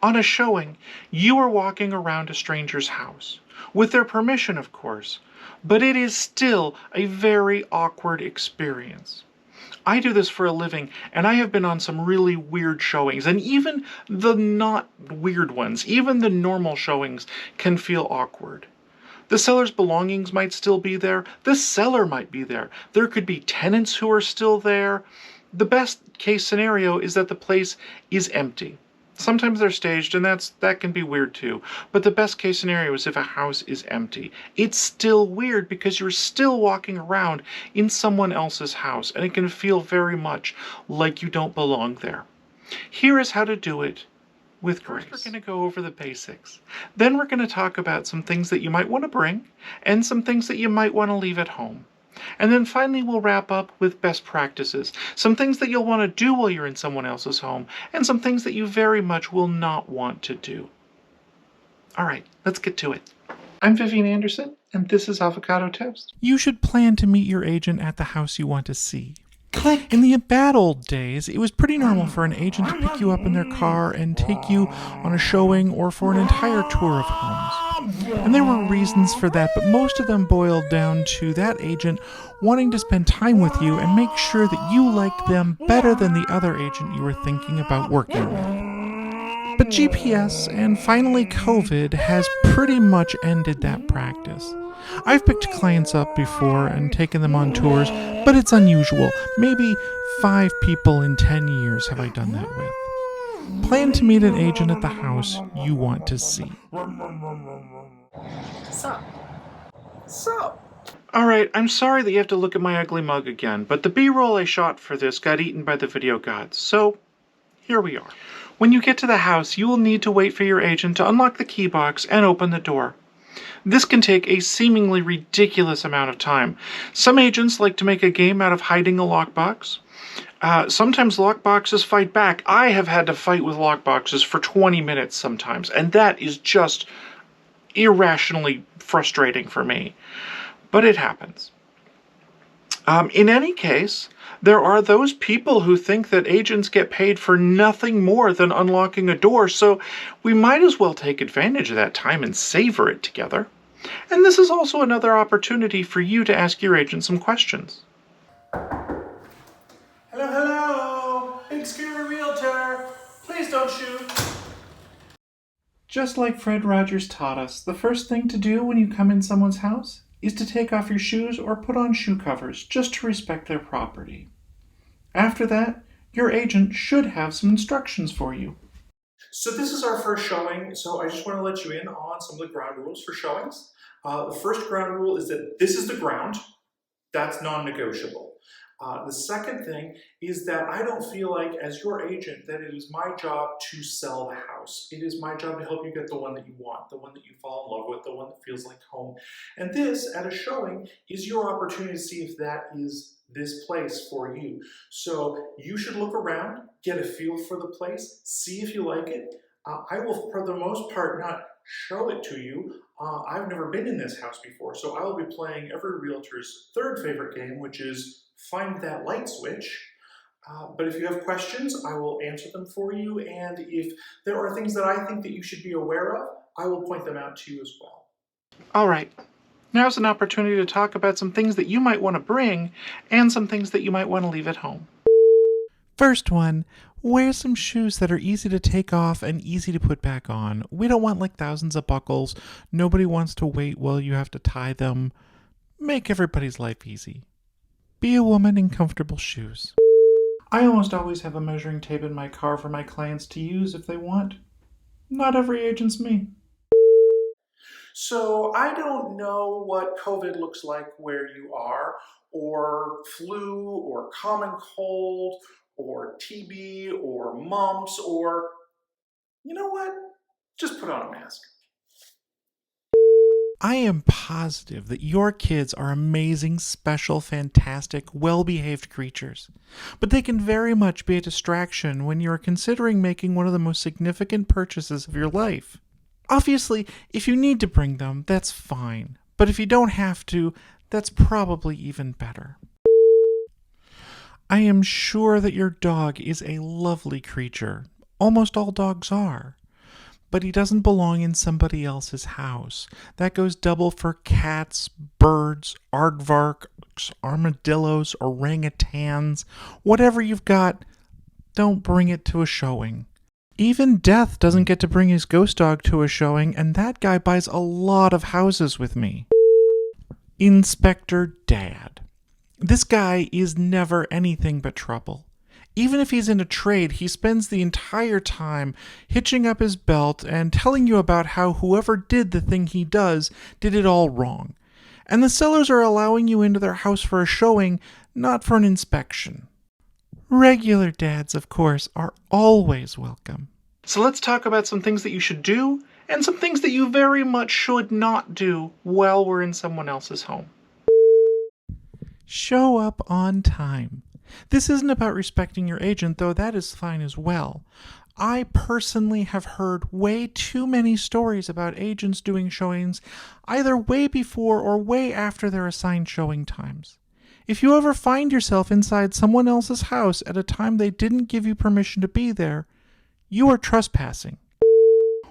On a showing, you are walking around a stranger's house, with their permission, of course, but it is still a very awkward experience. I do this for a living, and I have been on some really weird showings, and even the not weird ones, even the normal showings, can feel awkward. The seller's belongings might still be there, the seller might be there, there could be tenants who are still there. The best case scenario is that the place is empty. Sometimes they're staged, and that can be weird too. But the best case scenario is if a house is empty. It's still weird because you're still walking around in someone else's house, and it can feel very much like you don't belong there. Here is how to do it with grace. First, we're going to go over the basics. Then we're going to talk about some things that you might want to bring, and some things that you might want to leave at home. And then finally we'll wrap up with best practices, some things that you'll want to do while you're in someone else's home, and some things that you very much will not want to do. Alright, let's get to it. I'm Vivienne Andersen, and this is Avocado Toast. You should plan to meet your agent at the house you want to see. Click. In the bad old days, it was pretty normal for an agent to pick you up in their car and take you on a showing or for an entire tour of homes. And there were reasons for that, but most of them boiled down to that agent wanting to spend time with you and make sure that you liked them better than the other agent you were thinking about working with. But GPS and finally COVID has pretty much ended that practice. I've picked clients up before and taken them on tours, but it's unusual. Maybe 5 people in 10 years have I done that with. Plan to meet an agent at the house you want to see. So. Alright, I'm sorry that you have to look at my ugly mug again, but the B-roll I shot for this got eaten by the video gods, so here we are. When you get to the house, you will need to wait for your agent to unlock the key box and open the door. This can take a seemingly ridiculous amount of time. Some agents like to make a game out of hiding a lockbox. Sometimes lockboxes fight back. I have had to fight with lockboxes for 20 minutes sometimes, and that is just irrationally frustrating for me. But it happens. In any case, there are those people who think that agents get paid for nothing more than unlocking a door, so we might as well take advantage of that time and savor it together. And this is also another opportunity for you to ask your agent some questions. Hello, big scary realtor. Please don't shoot. Just like Fred Rogers taught us, the first thing to do when you come in someone's house is to take off your shoes or put on shoe covers just to respect their property. After that, your agent should have some instructions for you. So this is our first showing, so I just want to let you in on some of the ground rules for showings. The first ground rule is that this is the ground. That's non-negotiable. The second thing is that I don't feel like, as your agent, that it is my job to sell the house. It is my job to help you get the one that you want, the one that you fall in love with, the one that feels like home. And this, at a showing, is your opportunity to see if that is this place for you. So you should look around, get a feel for the place, see if you like it. I will, for the most part, not show it to you. I've never been in this house before, so I will be playing every realtor's third favorite game, which is find that light switch. But if you have questions, I will answer them for you, and if there are things that I think that you should be aware of, I will point them out to you as well. All right. Now's an opportunity to talk about some things that you might want to bring and some things that you might want to leave at home. First one, wear some shoes that are easy to take off and easy to put back on. We don't want like thousands of buckles. Nobody wants to wait while you have to tie them. Make everybody's life easy. Be a woman in comfortable shoes. I almost always have a measuring tape in my car for my clients to use if they want. Not every agent's me. So I don't know what COVID looks like where you are, or flu, or common cold, or TB, or mumps, or, you know what? Just put on a mask. I am positive that your kids are amazing, special, fantastic, well-behaved creatures. But they can very much be a distraction when you are considering making one of the most significant purchases of your life. Obviously, if you need to bring them, that's fine. But if you don't have to, that's probably even better. I am sure that your dog is a lovely creature. Almost all dogs are. but he doesn't belong in somebody else's house. That goes double for cats, birds, aardvarks, armadillos, orangutans. Whatever you've got, don't bring it to a showing. Even Death doesn't get to bring his ghost dog to a showing, and that guy buys a lot of houses with me. Inspector Dad. This guy is never anything but trouble. Even if he's in a trade, he spends the entire time hitching up his belt and telling you about how whoever did the thing he does did it all wrong. And the sellers are allowing you into their house for a showing, not for an inspection. Regular dads, of course, are always welcome. So let's talk about some things that you should do and some things that you very much should not do while we're in someone else's home. Show up on time. This isn't about respecting your agent, though that is fine as well. I personally have heard way too many stories about agents doing showings either way before or way after their assigned showing times. If you ever find yourself inside someone else's house at a time they didn't give you permission to be there, you are trespassing.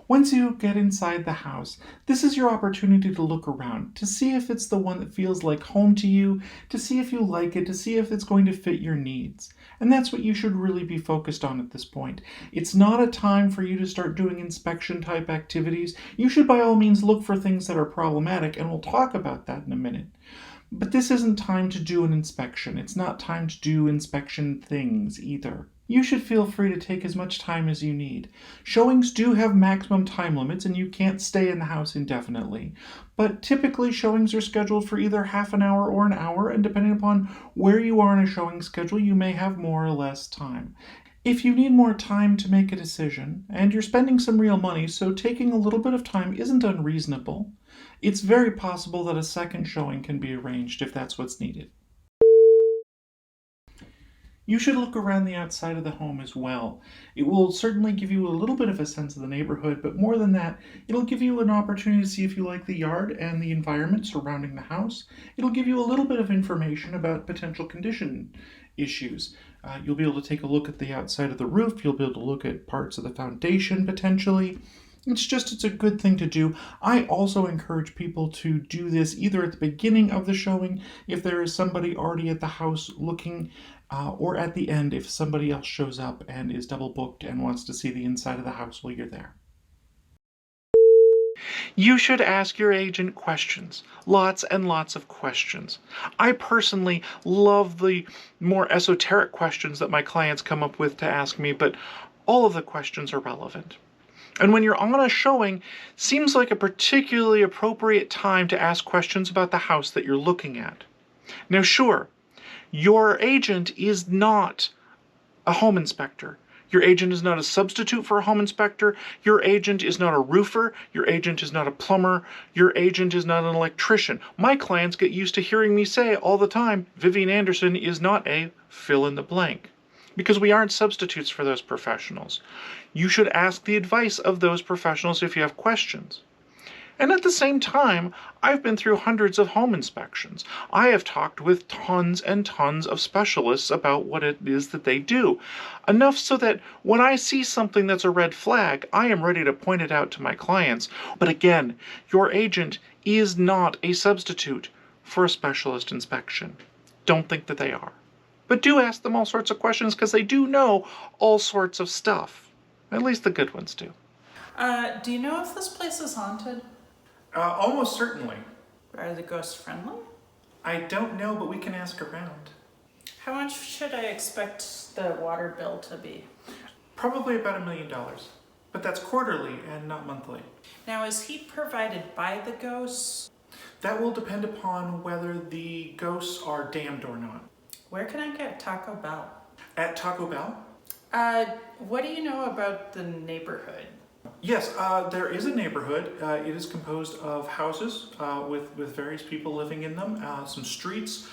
Once you get inside the house, this is your opportunity to look around, to see if it's the one that feels like home to you, to see if you like it, to see if it's going to fit your needs. And that's what you should really be focused on at this point. It's not a time for you to start doing inspection-type activities. You should by all means look for things that are problematic, and we'll talk about that in a minute. But this isn't time to do an inspection. It's not time to do inspection things either. You should feel free to take as much time as you need. Showings do have maximum time limits and you can't stay in the house indefinitely. But typically showings are scheduled for either half an hour or an hour, and depending upon where you are in a showing schedule, you may have more or less time. If you need more time to make a decision, and you're spending some real money, so taking a little bit of time isn't unreasonable, it's very possible that a second showing can be arranged if that's what's needed. You should look around the outside of the home as well. It will certainly give you a little bit of a sense of the neighborhood, but more than that, it'll give you an opportunity to see if you like the yard and the environment surrounding the house. It'll give you a little bit of information about potential condition issues. You'll be able to take a look at the outside of the roof. You'll be able to look at parts of the foundation potentially. It's a good thing to do. I also encourage people to do this either at the beginning of the showing, if there is somebody already at the house looking, or at the end if somebody else shows up and is double booked and wants to see the inside of the house while you're there. You should ask your agent questions. Lots and lots of questions. I personally love the more esoteric questions that my clients come up with to ask me, but all of the questions are relevant. And when you're on a showing, seems like a particularly appropriate time to ask questions about the house that you're looking at. Now, sure, your agent is not a home inspector. Your agent is not a substitute for a home inspector. Your agent is not a roofer. Your agent is not a plumber. Your agent is not an electrician. My clients get used to hearing me say all the time, Vivienne Andersen is not a fill in the blank. Because we aren't substitutes for those professionals. You should ask the advice of those professionals if you have questions. And at the same time, I've been through hundreds of home inspections. I have talked with tons and tons of specialists about what it is that they do. Enough so that when I see something that's a red flag, I am ready to point it out to my clients. But again, your agent is not a substitute for a specialist inspection. Don't think that they are. But do ask them all sorts of questions because they do know all sorts of stuff. At least the good ones do. Do you know if this place is haunted? Almost certainly. Are the ghosts friendly? I don't know, but we can ask around. How much should I expect the water bill to be? Probably about $1 million. But that's quarterly and not monthly. Now, is heat provided by the ghosts? That will depend upon whether the ghosts are damned or not. Where can I get Taco Bell? At Taco Bell? What do you know about the neighborhood? Yes, there is a neighborhood. It is composed of houses with various people living in them, some streets,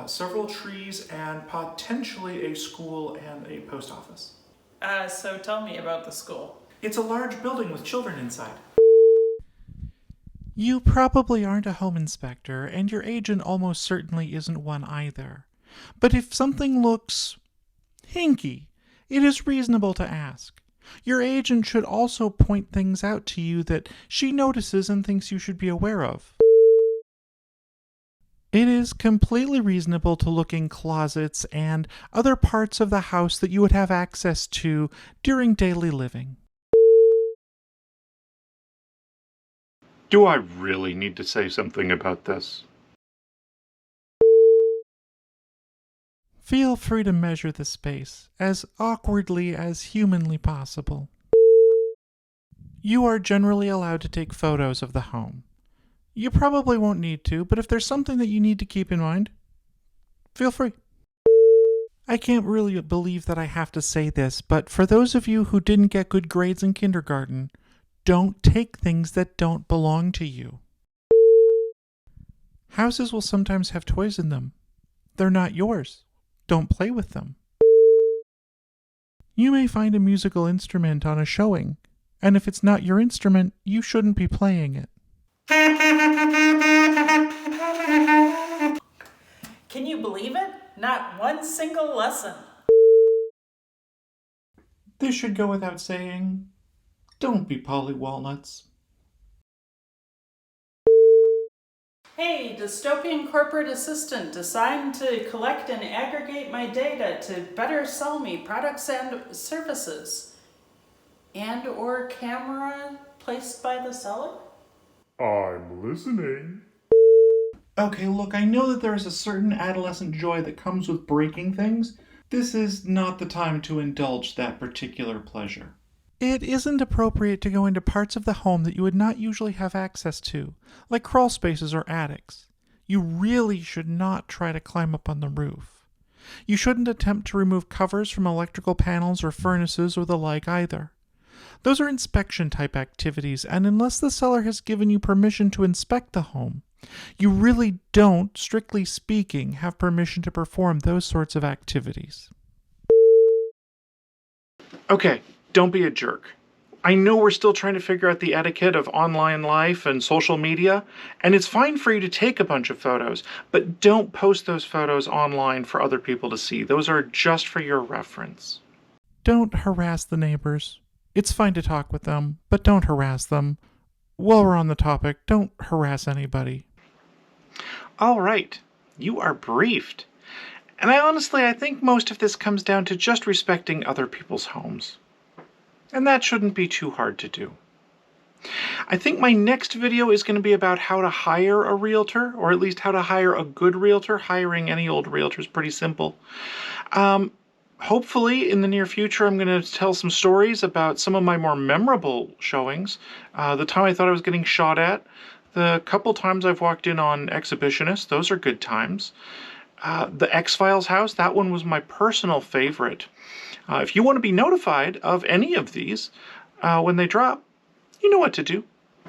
several trees, and potentially a school and a post office. So tell me about the school. It's a large building with children inside. You probably aren't a home inspector, and your agent almost certainly isn't one either. But if something looks hinky, it is reasonable to ask. Your agent should also point things out to you that she notices and thinks you should be aware of. It is completely reasonable to look in closets and other parts of the house that you would have access to during daily living. Do I really need to say something about this? Feel free to measure the space as awkwardly as humanly possible. You are generally allowed to take photos of the home. You probably won't need to, but if there's something that you need to keep in mind, feel free. I can't really believe that I have to say this, but for those of you who didn't get good grades in kindergarten, don't take things that don't belong to you. Houses will sometimes have toys in them. They're not yours. Don't play with them. You may find a musical instrument on a showing, and if it's not your instrument, you shouldn't be playing it. Can you believe it? Not one single lesson. This should go without saying. Don't be Polly Walnuts. Hey, dystopian corporate assistant assigned to collect and aggregate my data to better sell me products and services. And or camera placed by the seller? I'm listening. Okay, look, I know that there is a certain adolescent joy that comes with breaking things. This is not the time to indulge that particular pleasure. It isn't appropriate to go into parts of the home that you would not usually have access to, like crawl spaces or attics. You really should not try to climb up on the roof. You shouldn't attempt to remove covers from electrical panels or furnaces or the like either. Those are inspection-type activities, and unless the seller has given you permission to inspect the home, you really don't, strictly speaking, have permission to perform those sorts of activities. Okay, don't be a jerk. I know we're still trying to figure out the etiquette of online life and social media, and it's fine for you to take a bunch of photos, but don't post those photos online for other people to see. Those are just for your reference. Don't harass the neighbors. It's fine to talk with them, but don't harass them. While we're on the topic, don't harass anybody. All right, you are briefed. And I think most of this comes down to just respecting other people's homes. And that shouldn't be too hard to do. I think my next video is going to be about how to hire a realtor, or at least how to hire a good realtor. Hiring any old realtor is pretty simple. Hopefully, in the near future, I'm going to tell some stories about some of my more memorable showings. The time I thought I was getting shot at, the couple times I've walked in on exhibitionists, those are good times. The X-Files house, that one was my personal favorite. If you want to be notified of any of these when they drop, you know what to do.